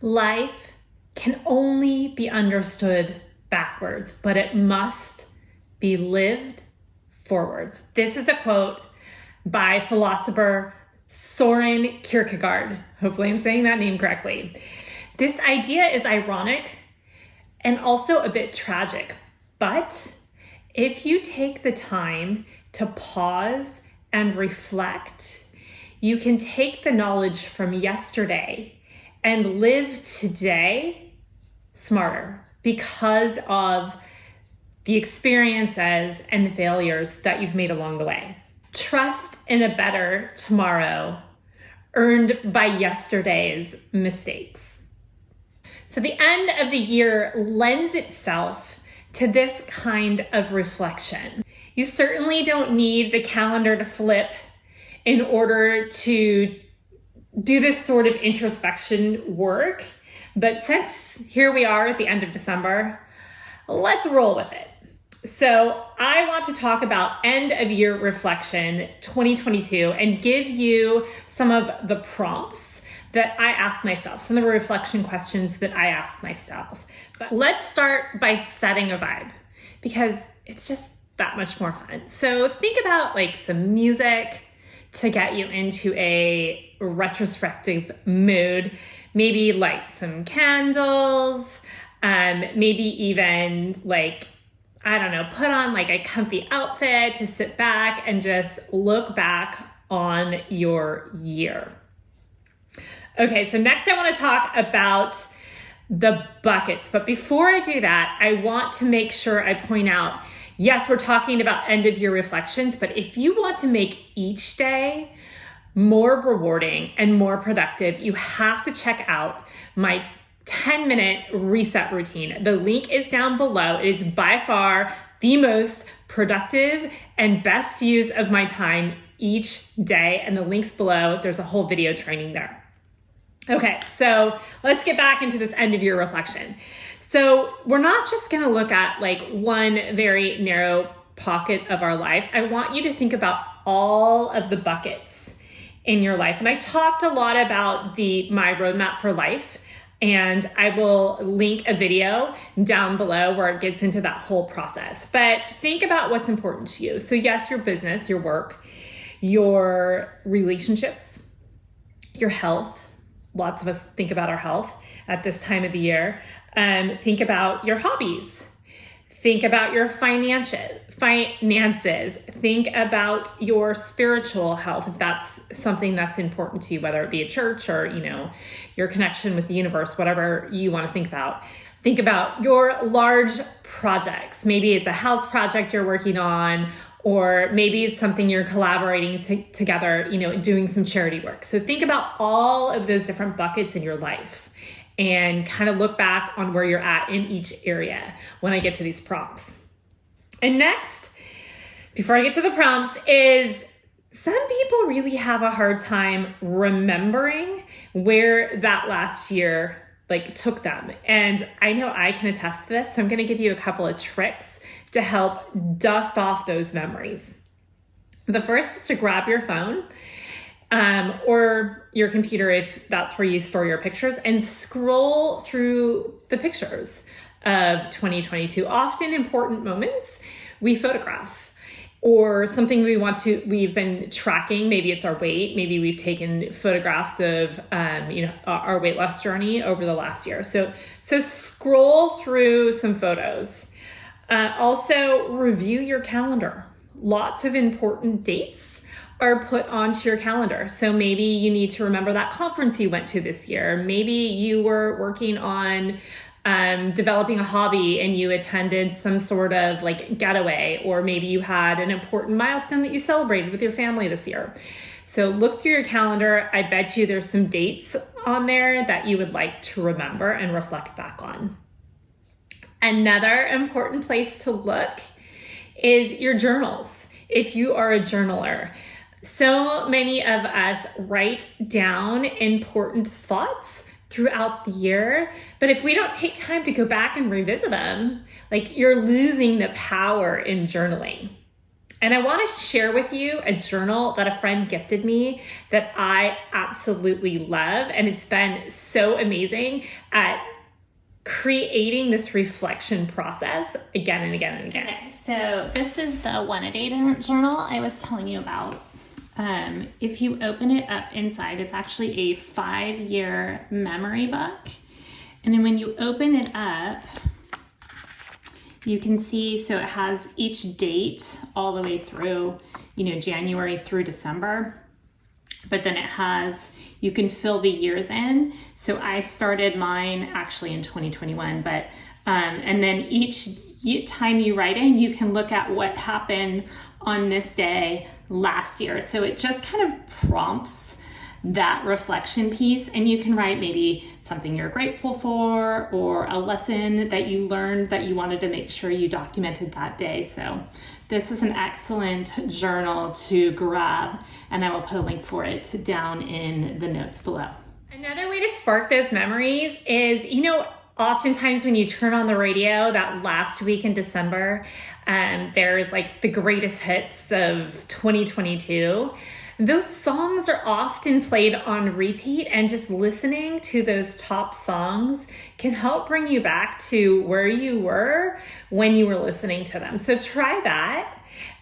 Life can only be understood backwards, but it must be lived forwards. This is a quote by philosopher Soren Kierkegaard. Hopefully I'm saying that name correctly. This idea is ironic and also a bit tragic, but if you take the time to pause and reflect, you can take the knowledge from yesterday and live today smarter because of the experiences and the failures that you've made along the way. Trust in a better tomorrow earned by yesterday's mistakes. So the end of the year lends itself to this kind of reflection. You certainly don't need the calendar to flip in order to do this sort of introspection work. But since here we are at the end of December, let's roll with it. So I want to talk about end of year reflection 2022 and give you some of the prompts that I ask myself, some of the reflection questions that I ask myself. But let's start by setting a vibe because it's just that much more fun. So think about like some music to get you into a retrospective mood. Maybe light some candles, maybe even like, I don't know, put on like a comfy outfit to sit back and just look back on your year. Okay, so next I want to talk about the buckets. But before I do that, I want to make sure I point out, yes, we're talking about end of year reflections, but if you want to make each day more rewarding and more productive, you have to check out my 10-minute reset routine. The link is down below. It is by far the most productive and best use of my time each day. And the link's below. There's a whole video training there. Okay, so let's get back into this end of year reflection. So we're not just going to look at like one very narrow pocket of our life. I want you to think about all of the buckets in your life. And I talked a lot about my roadmap for life, and I will link a video down below where it gets into that whole process. But think about what's important to you. So yes, your business, your work, your relationships, your health. Lots of us think about our health at this time of the year. Think about your hobbies. Think about your finances. Think about your spiritual health, if that's something that's important to you, whether it be a church or, your connection with the universe, whatever you want to think about. Think about your large projects. Maybe it's a house project you're working on, or maybe it's something you're collaborating together, doing some charity work. So think about all of those different buckets in your life and kind of look back on where you're at in each area when I get to these prompts. And next, before I get to the prompts, is some people really have a hard time remembering where that last year took them. And I know I can attest to this, so I'm going to give you a couple of tricks to help dust off those memories. The first is to grab your phone or your computer if that's where you store your pictures, and scroll through the pictures of 2022. Often important moments we photograph, or something we've been tracking. Maybe it's our weight. Maybe we've taken photographs of, our weight loss journey over the last year. So scroll through some photos. Also review your calendar. Lots of important dates are put onto your calendar. So maybe you need to remember that conference you went to this year. Maybe you were working on developing a hobby and you attended some sort of getaway, or maybe you had an important milestone that you celebrated with your family this year. So look through your calendar. I bet you there's some dates on there that you would like to remember and reflect back on. Another important place to look is your journals. If you are a journaler, so many of us write down important thoughts throughout the year, but if we don't take time to go back and revisit them, you're losing the power in journaling. And I want to share with you a journal that a friend gifted me that I absolutely love. And it's been so amazing at creating this reflection process again and again and again. Okay, so this is the One A Day journal I was telling you about. If you open it up inside, it's actually a 5-year memory book. And then when you open it up, you can see, so it has each date all the way through, January through December. But then it has, you can fill the years in. So I started mine actually in 2021, but, and then each time you write in, you can look at what happened on this day last year. So it just kind of prompts that reflection piece, and you can write maybe something you're grateful for or a lesson that you learned that you wanted to make sure you documented that day. So this is an excellent journal to grab, and I will put a link for it down in the notes below. Another way to spark those memories is, oftentimes when you turn on the radio that last week in December, there's like the greatest hits of 2022. Those songs are often played on repeat, and just listening to those top songs can help bring you back to where you were when you were listening to them. So try that.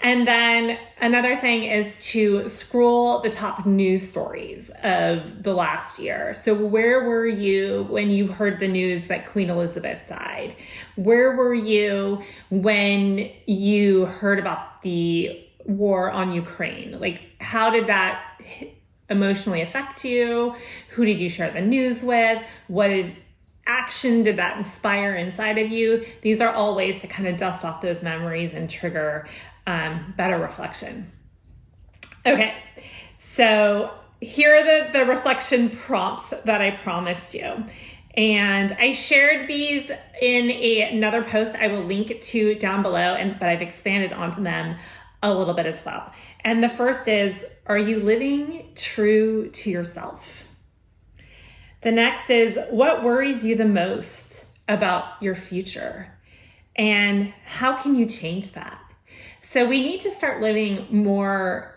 And then another thing is to scroll the top news stories of the last year. So where were you when you heard the news that Queen Elizabeth died? Where were you when you heard about the war on Ukraine? Like, how did that emotionally affect you? Who did you share the news with? What action did that inspire inside of you? These are all ways to kind of dust off those memories and trigger better reflection. Okay, so here are the reflection prompts that I promised you. And I shared these in another post I will link to down below, but I've expanded onto them a little bit as well. And the first is, are you living true to yourself? The next is, what worries you the most about your future? And how can you change that? So we need to start living more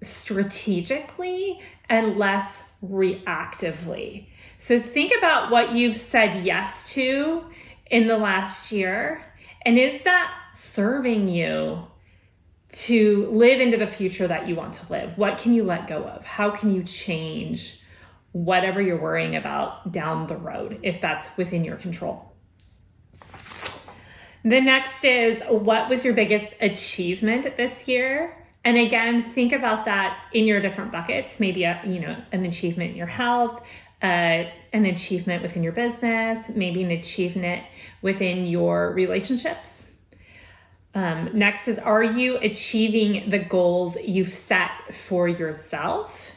strategically and less reactively. So think about what you've said yes to in the last year. And is that serving you to live into the future that you want to live? What can you let go of? How can you change whatever you're worrying about down the road, if that's within your control? The next is, what was your biggest achievement this year? And again, think about that in your different buckets. Maybe an achievement in your health, an achievement within your business, maybe an achievement within your relationships. Next is, are you achieving the goals you've set for yourself?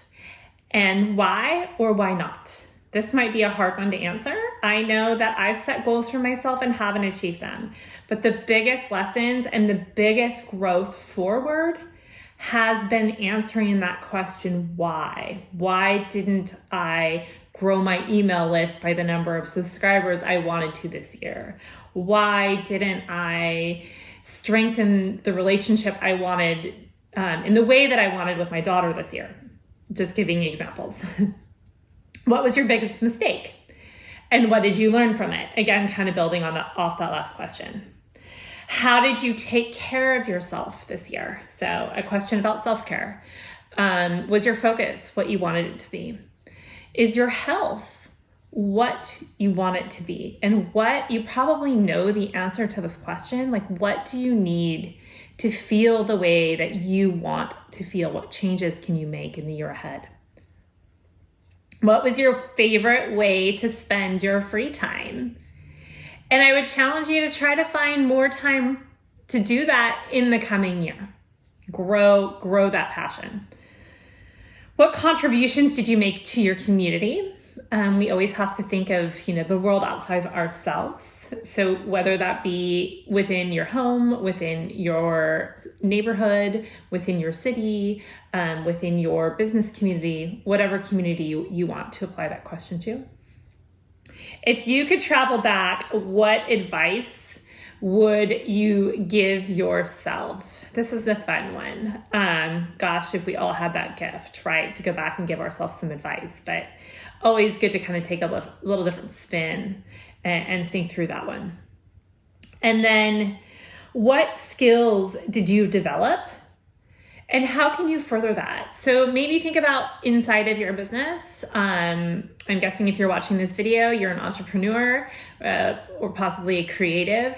And why or why not? This might be a hard one to answer. I know that I've set goals for myself and haven't achieved them. But the biggest lessons and the biggest growth forward has been answering that question, why? Why didn't I grow my email list by the number of subscribers I wanted to this year? Why didn't I strengthen the relationship I wanted in the way that I wanted with my daughter this year? Just giving examples. What was your biggest mistake? And what did you learn from it? Again, kind of building off that last question. How did you take care of yourself this year? So a question about self-care. Was your focus what you wanted it to be? Is your health what you want it to be? And what, you probably know the answer to this question, like, what do you need to feel the way that you want to feel? What changes can you make in the year ahead? What was your favorite way to spend your free time? And I would challenge you to try to find more time to do that in the coming year. Grow that passion. What contributions did you make to your community? We always have to think of, the world outside of ourselves. So whether that be within your home, within your neighborhood, within your city, within your business community, whatever community you want to apply that question to. If you could travel back, what advice would you give yourself? This is the fun one. Gosh, if we all had that gift, right? To go back and give ourselves some advice, but always good to kind of take a little different spin and think through that one. And then, what skills did you develop? And how can you further that? So maybe think about inside of your business. I'm guessing if you're watching this video, you're an entrepreneur or possibly a creative.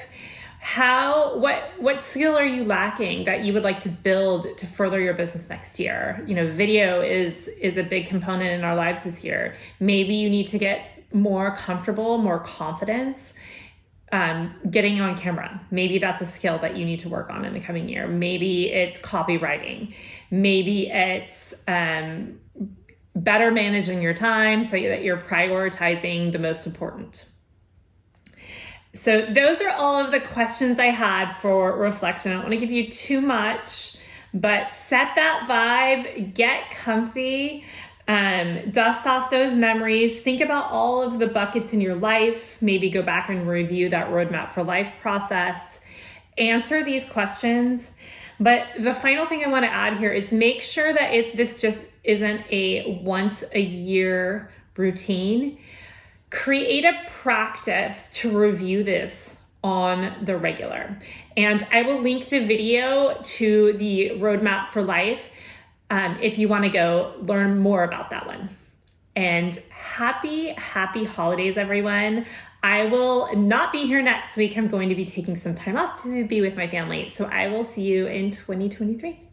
What skill are you lacking that you would like to build to further your business next year? Video is a big component in our lives this year. Maybe you need to get more comfortable, more confidence getting on camera. Maybe that's a skill that you need to work on in the coming year. Maybe it's copywriting. Maybe it's better managing your time so that you're prioritizing the most important. So those are all of the questions I had for reflection. I don't want to give you too much, but set that vibe, get comfy, dust off those memories, think about all of the buckets in your life, maybe go back and review that roadmap for life process, answer these questions. But the final thing I want to add here is make sure that this just isn't a once a year routine. Create a practice to review this on the regular. And I will link the video to the roadmap for life if you want to go learn more about that one. And happy holidays, everyone. I will not be here next week. I'm going to be taking some time off to be with my family. So I will see you in 2023.